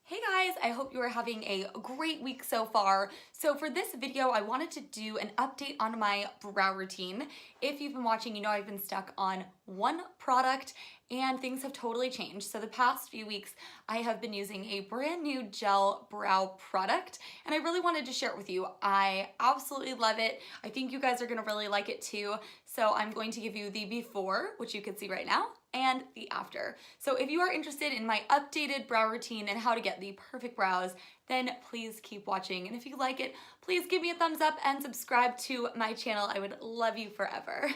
Hey guys, I hope you are having a great week so far. So for this video, I wanted to do an update on my brow routine. If you've been watching, you know I've been stuck on one product and things have totally changed. So the past few weeks, I have been using a brand new gel brow product and I really wanted to share it with you. I absolutely love it. I think you guys are gonna really like it too. So I'm going to give you the before, which you can see right now, and the after. So if you are interested in my updated brow routine and how to get the perfect brows, then please keep watching. And if you like it, please give me a thumbs up and subscribe to my channel. I would love you forever.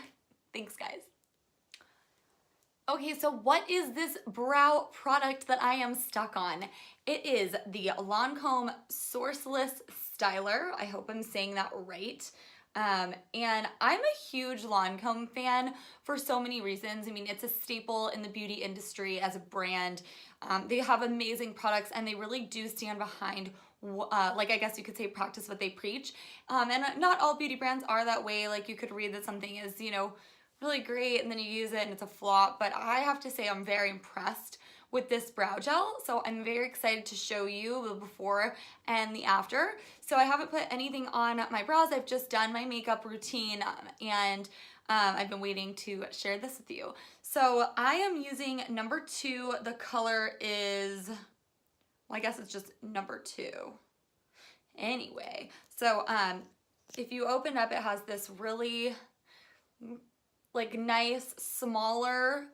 Thanks, guys. Okay, so what is this brow product that I am stuck on? It is the LANCôME Sourcils Styler. I hope I'm saying that right. And I'm a huge LANCôME fan for so many reasons. I mean, it's a staple in the beauty industry as a brand. They have amazing products and they really do stand behind like I guess you could say practice what they preach. And not all beauty brands are that way. Like you could read that something is, you know, really great and then you use it and it's a flop. But I have to say I'm very impressed with this brow gel. So I'm very excited to show you the before and the after. So I haven't put anything on my brows. I've just done my makeup routine and I've been waiting to share this with you. So I am using number 2. The color is, well, I guess it's just number 2. Anyway, so if you open up, it has this really like nice, smaller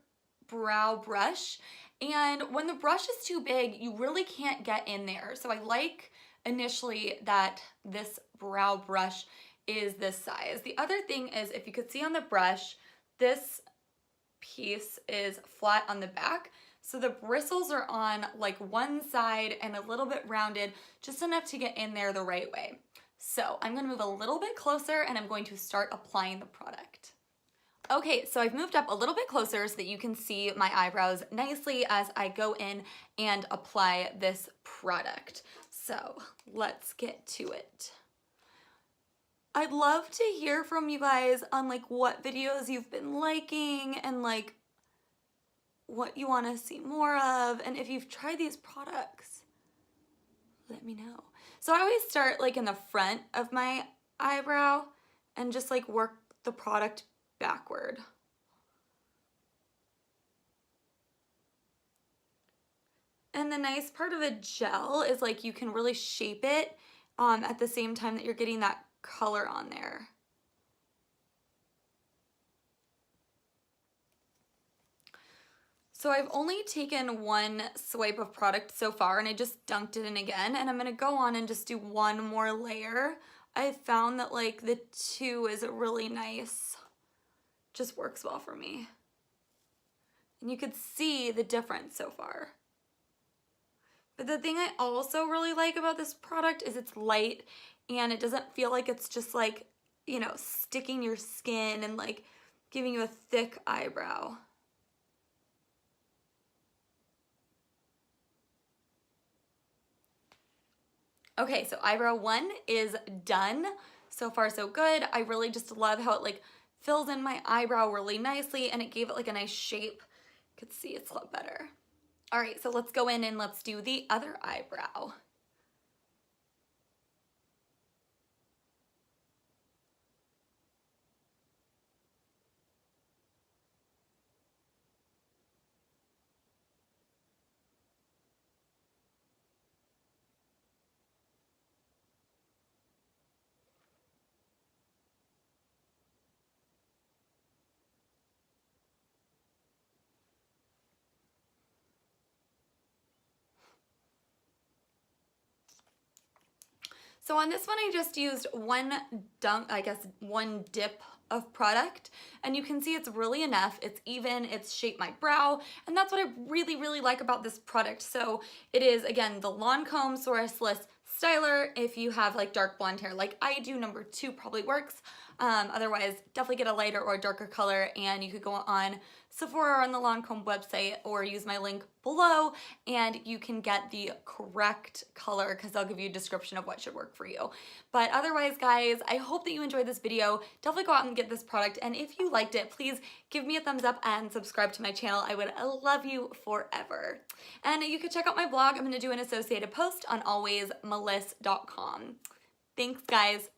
brow brush. And when the brush is too big, you really can't get in there. So I like initially that this brow brush is this size. The other thing is, if you could see on the brush, this piece is flat on the back. So the bristles are on like one side and a little bit rounded, just enough to get in there the right way. So I'm gonna move a little bit closer and I'm going to start applying the product. Okay, so I've moved up a little bit closer so that you can see my eyebrows nicely as I go in and apply this product. So let's get to it. I'd love to hear from you guys on like what videos you've been liking and like what you want to see more of, and if you've tried these products, let me know. So I always start like in the front of my eyebrow and just like work the product backward. And the nice part of a gel is like you can really shape it at the same time that you're getting that color on there. So I've only taken one swipe of product so far and I just dunked it in again, and I'm gonna go on and just do one more layer. I found that like the 2 is really nice. Just works well for me. And you could see the difference so far. But the thing I also really like about this product is it's light and it doesn't feel like it's just like, you know, sticking your skin and like giving you a thick eyebrow. Okay, so eyebrow 1 is done. So far so good. I really just love how it like fills in my eyebrow really nicely and it gave it like a nice shape. You could see it's a lot better. All right, so let's go in and let's do the other eyebrow. So on this one, I just used one dip of product, and you can see it's really enough. It's even, it's shaped my brow, and that's what I really, really like about this product. So it is, again, the LANCôME Sourcils Styler. If you have like dark blonde hair like I do, number 2 probably works. Otherwise, definitely get a lighter or a darker color, and you could go on Sephora or on the LANCôME website, or use my link below and you can get the correct color because they'll give you a description of what should work for you. But otherwise, guys, I hope that you enjoyed this video. Definitely go out and get this product, and if you liked it, please give me a thumbs up and subscribe to my channel. I would love you forever. And you can check out my blog. I'm going to do an associated post on alwaysmeliss.com. Thanks, guys.